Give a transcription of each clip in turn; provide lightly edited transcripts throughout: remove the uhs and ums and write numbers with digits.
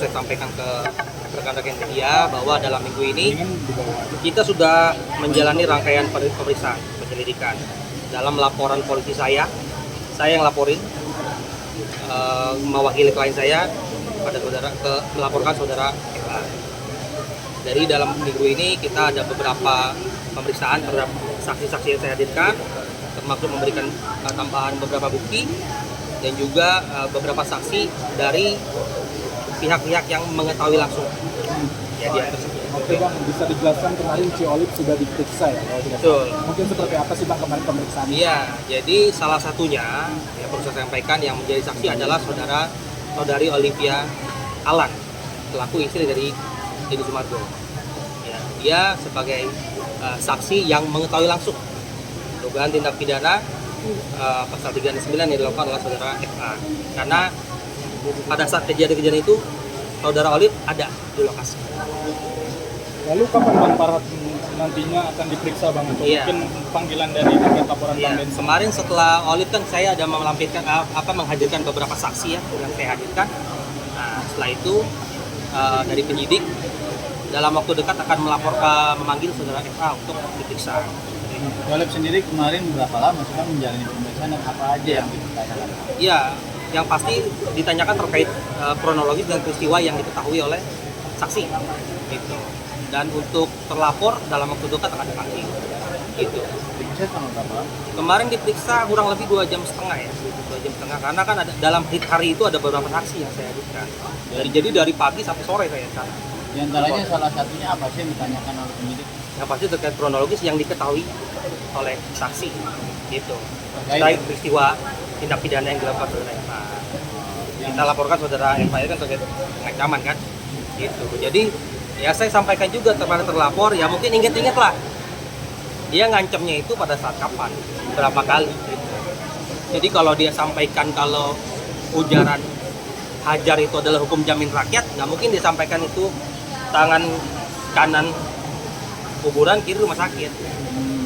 Saya sampaikan ke rekan-rekan media bahwa dalam minggu ini kita sudah menjalani rangkaian pemeriksaan penyelidikan. Dalam laporan polisi saya yang laporin mewakili klien saya pada melaporkan saudara FA. Dari dalam minggu ini kita ada beberapa pemeriksaan terhadap saksi-saksi yang saya hadirkan, termasuk memberikan tambahan beberapa bukti dan juga beberapa saksi dari pihak-pihak yang mengetahui langsung kejadian tersebut. Oke Bang, bisa dijelaskan kemarin Ciolip sudah diperiksa ya? Betul. Mungkin seperti apa sih Bang kemarin pemeriksaan? Iya, jadi salah satunya yang perlu saya sampaikan yang menjadi saksi adalah saudari Olivia Alan, pelaku istri dari Denny Sumargo. Ya, dia sebagai saksi yang mengetahui langsung dugaan tindak pidana pasal 39 yang dilakukan oleh saudara FA. Karena pada saat kejadian itu saudara Olive ada di lokasi. Lalu kapan Bang Farhat nantinya akan diperiksa Bang? Atau mungkin panggilan dari laporan Bang Denny? Kemarin setelah Olive kan saya ada menghadirkan beberapa saksi yang saya hadirkan. Nah, setelah itu dari penyidik dalam waktu dekat akan memanggil saudara FA untuk diperiksa. Olive sendiri kemarin berapa lama sih menjalani pemeriksaan dan apa aja yang ditanyakan? Iya, yang pasti ditanyakan terkait kronologis dan peristiwa yang diketahui oleh saksi gitu. Dan untuk terlapor dalam waktu dekat akan dipanggil gitu. Diperiksa sama berapa? Kemarin diperiksa kurang lebih 2,5 jam ya, 2,5 jam karena kan ada dalam hari itu ada beberapa saksi yang saya hadirkan. Jadi dari pagi sampai sore saya sana. Di antaranya salah satunya apa sih yang ditanyakan oleh penyidik? Yang pasti terkait kronologis yang diketahui oleh saksi gitu. Terkait peristiwa tindak pidana yang dilakukan saudara FA. Kita laporkan saudara FA itu kan terkait pengancaman kan gitu. Jadi ya saya sampaikan juga kepada terlapor, ya mungkin ingat-ingat lah dia ngancamnya itu pada saat kapan, berapa kali gitu. Jadi kalau dia sampaikan kalau ujaran hajar itu adalah hukum jamin rakyat, nggak mungkin dia sampaikan itu tangan kanan kuburan, kiri rumah sakit.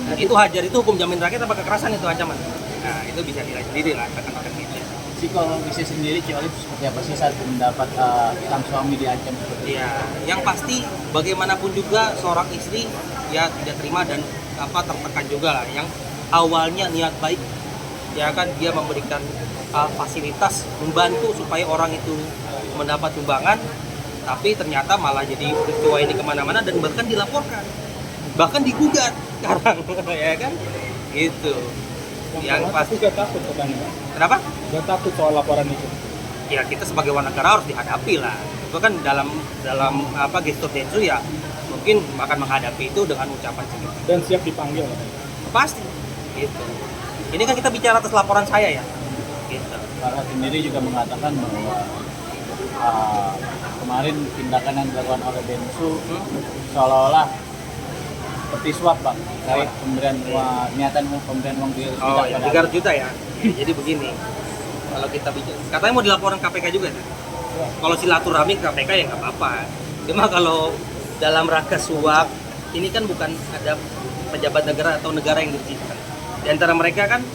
Nah, itu hajar itu hukum jamin rakyat apa kekerasan itu ancaman? Nah, itu bisa dilihat sendiri lah rekan-rekan media. Psikologisnya sendiri Ciolip seperti apa sih saat mendapat sang suami diancam seperti itu? Ya, yang pasti bagaimanapun juga seorang istri ya tidak terima dan tertekan juga lah. Yang awalnya niat baik, ya kan dia memberikan fasilitas, membantu supaya orang itu mendapat sumbangan, tapi ternyata malah jadi peristiwa ini kemana-mana dan bahkan dilaporkan, bahkan digugat sekarang, ya kan? Gitu. Yang pasti gak takut katanya. Kenapa? Gak takut soal laporan itu. Ya kita sebagai warga negara harus dihadapi lah. Itu kan dalam gestur densu ya mungkin akan menghadapi itu dengan ucapan segitu. Dan siap dipanggil. Pasti. Gitu. Ini kan kita bicara atas laporan saya ya. Gitu. Farhat sendiri juga mengatakan bahwa kemarin tindakan yang dilakukan oleh Densu seolah-olah seperti suap Pak, terkait pemberian uang, niatan pemberian uang 300 juta ya. Jadi begini, kalau kita bicara, katanya mau dilaporkan KPK juga kan? Kalau silaturahmi KPK ya nggak apa-apa. Cuma kalau dalam rangka suap, ini kan bukan ada pejabat negara atau negara yang dirugikan. Di antara mereka kan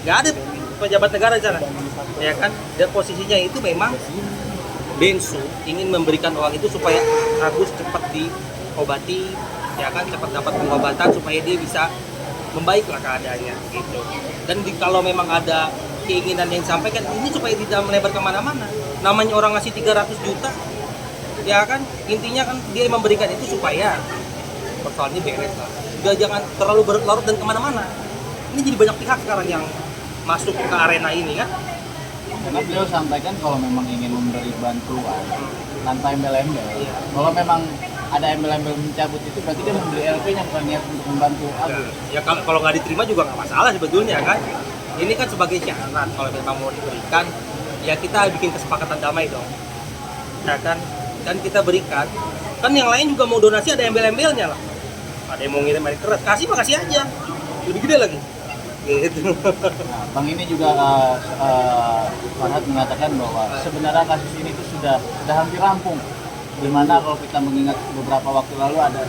nggak ada pejabat negara di sana, ya kan? Dan posisinya itu memang Densu ingin memberikan uang itu supaya Agus cepat diobati, ya kan, cepat dapat pengobatan supaya dia bisa membaiklah keadaannya gitu. Dan kalau memang ada keinginan yang disampaikan ini supaya tidak melebar kemana-mana, namanya orang ngasih 300 juta ya kan, intinya kan dia memberikan itu supaya persoalan ini beres lah, jangan terlalu berlarut dan kemana-mana. Ini jadi banyak pihak sekarang yang masuk ke arena ini kan. Karena beliau sampaikan kalau memang ingin memberi bantuan tanpa embel-embel, kalau memang ada embel-embel mencabut itu berarti dia membeli LP-nya bukan niat untuk membantu Agus. Ya kalau nggak diterima juga nggak masalah sebetulnya kan. Ini kan sebagai syarat kalau memang mau diberikan, ya kita bikin kesepakatan damai dong. Ya kan kita berikan. Kan yang lain juga mau donasi ada embel-embelnya lah. Ada yang mau ngirim air keras, kasih mah kasih aja, lebih gede lagi. Gitu. Nah, Bang ini juga Farhad mengatakan bahwa sebenarnya kasus ini tuh sudah hampir rampung. Dimana kalau kita mengingat beberapa waktu lalu ada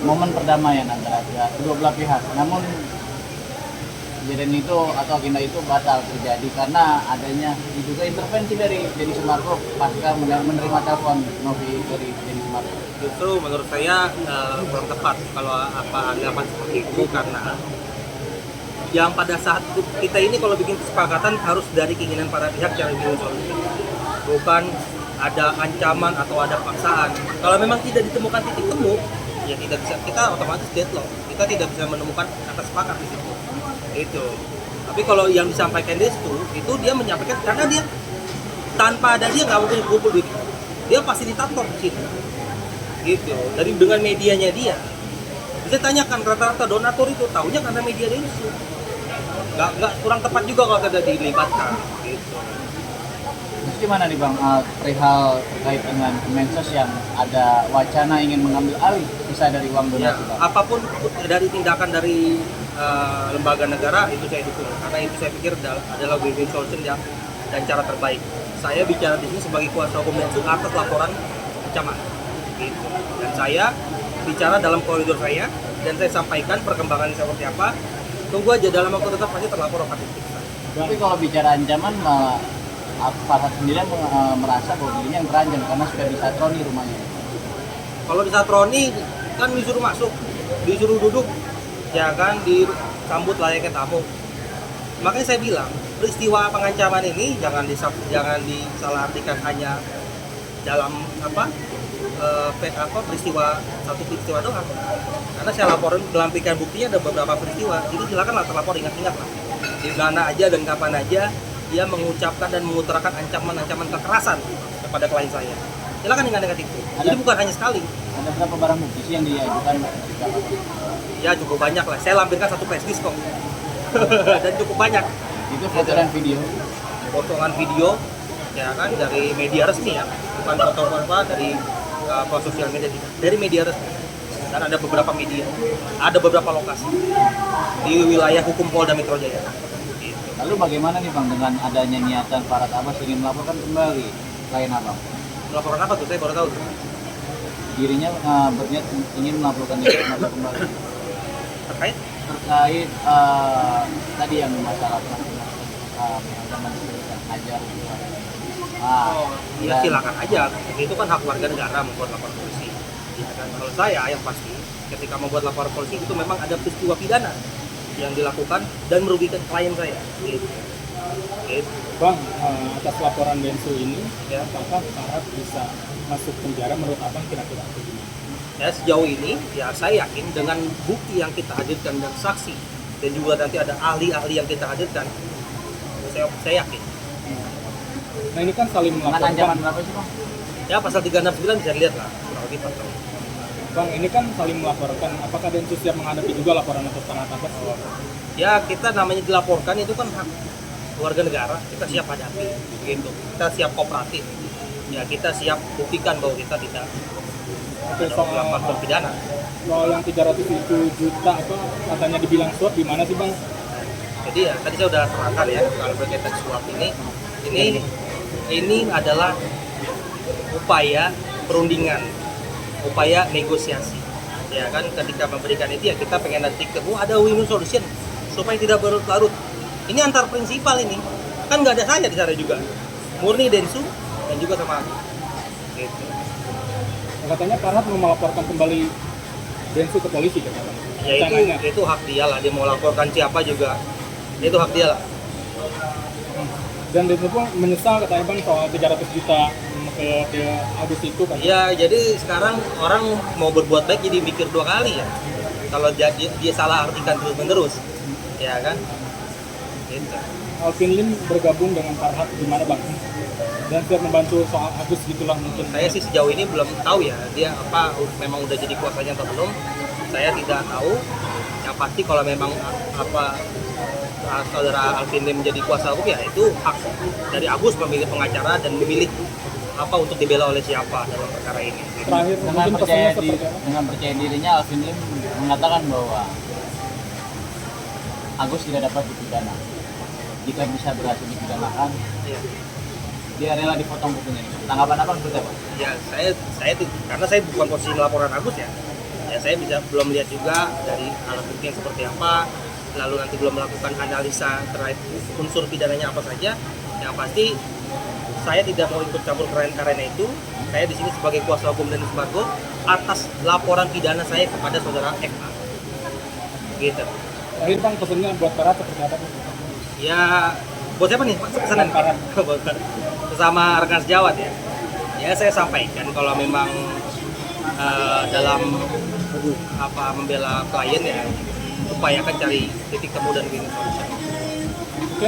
momen perdamaian antara kedua belah pihak. Namun kejadian itu atau agenda itu batal terjadi karena adanya diduga intervensi dari Denny Sumargo pasca menerima telepon Novi dari Denny Sumargo. Justru menurut saya kurang tepat kalau apa anggapan seperti itu, karena yang pada saat itu kita ini kalau bikin kesepakatan harus dari keinginan para pihak yang win-win solution, bukan ada ancaman atau ada paksaan. Kalau memang tidak ditemukan titik temu, ya tidak bisa, kita otomatis deadlock, kita tidak bisa menemukan kata sepakat di situ. Itu. Tapi kalau yang disampaikan itu dia menyampaikan karena dia tanpa ada dia nggak mungkin kumpul duit. Dia fasilitator di situ. Gitu. Dari dengan medianya dia. Bisa tanyakan rata-rata donatur itu tahunya karena media itu. Nggak kurang tepat juga kalau tidak dilibatkan. Gitu. Terus gimana nih Bang perihal terkait dengan Kemensos yang ada wacana ingin mengambil alih sisa dari uang Ya, donasi Bang? apapun dari tindakan dari lembaga negara itu saya dukung, karena itu saya pikir adalah win-win solution dan cara terbaik. Saya bicara di sini sebagai kuasa hukum Densu atas laporan ancaman, gitu. Dan saya bicara dalam koridor saya dan saya sampaikan perkembangannya seperti apa. Tunggu aja, dalam waktu dekat pasti terlapor akan diperiksa. Tapi kalau bicara ancaman Farhad sendiri merasa bahwa dirinya yang terancam karena sudah disatroni rumahnya. Kalau disatroni kan disuruh masuk, disuruh duduk, ya kan, disambut layaknya tamu. Makanya saya bilang peristiwa pengancaman ini jangan disalahartikan hanya dalam peristiwa satu peristiwa doang. Karena saya laporin melampikan buktinya ada beberapa peristiwa. Jadi silakanlah terlapor ingat-ingat lah. Di mana aja dan kapan aja dia mengucapkan dan mengutarakan ancaman-ancaman kekerasan kepada klien saya. Silakan ingat-ingat itu. Jadi bukan hanya sekali. Ada berapa barang bukti sih yang diajukan? Ya cukup banyak lah. Saya lampirkan satu flash disk kok. Dan cukup banyak. Itu foto dan video. Potongan video ya kan dari media resmi ya, bukan foto dari sosial media, dari media resmi. Dan ada beberapa media, ada beberapa lokasi di wilayah hukum Polda Metro Jaya. Gitu. Lalu bagaimana nih Bang dengan adanya niatan Farhad Abbas ingin melaporkan kembali klien Abang? Laporan apa tuh? Saya baru tahu. Dirinya berniat ingin melaporkan diri kembali Terkait? terkait tadi yang masalah pengancaman hajar Ya silakan aja. Itu kan hak warga negara membuat laporan polisi. Ya kan? Kalau saya yang pasti ketika membuat laporan polisi itu memang ada peristiwa pidana yang dilakukan dan merugikan klien saya. Gitu. Bang, atas laporan Densu ini, Ya. apakah Farhad bisa masuk penjara menurut Abang kira-kira? Ya sejauh ini ya saya yakin dengan bukti yang kita hadirkan dan saksi dan juga nanti ada ahli-ahli yang kita hadirkan, saya yakin. Nah ini kan saling dengan ancaman melaporkan. berapa sih Bang? Ya pasal 369 bisa dilihat lah kurang lebih 4 tahun. Bang, ini kan saling melaporkan. Apakah Densu siap menghadapi juga laporan atas Farhad Abbas? Ya kita namanya dilaporkan itu kan hak warga negara, kita siap hadapi begitu. Kita siap kooperatif. Ya kita siap buktikan bahwa kita tidak Oke, melakukan pidana. soal yang 307 juta apa katanya dibilang suap, gimana sih Bang? Jadi ya tadi saya sudah terangkan ya kalau berkaitan suap ini adalah upaya perundingan, upaya negosiasi. Ya kan ketika memberikan itu ya kita pengen nanti ada win-win solution supaya tidak berlarut-larut. Ini antar prinsipal ini. Kan nggak ada saya di sana juga. Murni Densu dan juga sama aku. Gitu. Katanya Farhad mau melaporkan kembali Densu ke polisi katanya. Ya Rencananya. itu hak dia lah, dia mau laporkan siapa juga. Itu hak dia lah. Dan Densu pun menyesal katanya Bang soal 300 juta ke Agus itu kan. Ya jadi sekarang orang mau berbuat baik jadi mikir 2 kali ya. Kalau dia salah artikan terus-menerus. Ya kan? Gitu. Alvin Lim bergabung dengan Farhad gimana Bang? Dan siap membantu soal Agus gitulah mungkin. Saya sih sejauh ini belum tahu ya dia apa memang udah jadi kuasanya atau belum. Saya tidak tahu. Yang pasti kalau memang saudara Alvin Lim menjadi kuasa hukum ya itu hak dari Agus memilih pengacara dan memilih apa untuk dibela oleh siapa dalam perkara ini. Terakhir mungkin pesannya seperti apa? Dengan percaya dirinya Alvin Lim mengatakan bahwa Agus tidak dapat dipidana. Jika bisa berhasil dipidanakan, Iya. dia rela dipotong kupingnya. Tanggapan apa menurut Bapak? Ya karena saya bukan posisi laporan Agus ya. Ya saya belum lihat juga dari alat bukti yang seperti apa, lalu nanti belum melakukan analisa terkait unsur pidananya apa saja. Yang pasti saya tidak mau ikut campur karena itu. Saya di sini sebagai kuasa hukum Denny Sumargo atas laporan pidana saya kepada saudara FA. Gitu. Terakhir Bang, pesannya buat Barat seperti apa? Ya buat siapa nih Pak? Pesanan Barat. bersama rekan sejawat ya. Ya saya sampaikan kalau memang dalam membela klien ya upayakan cari titik temu dan win solution. Oke.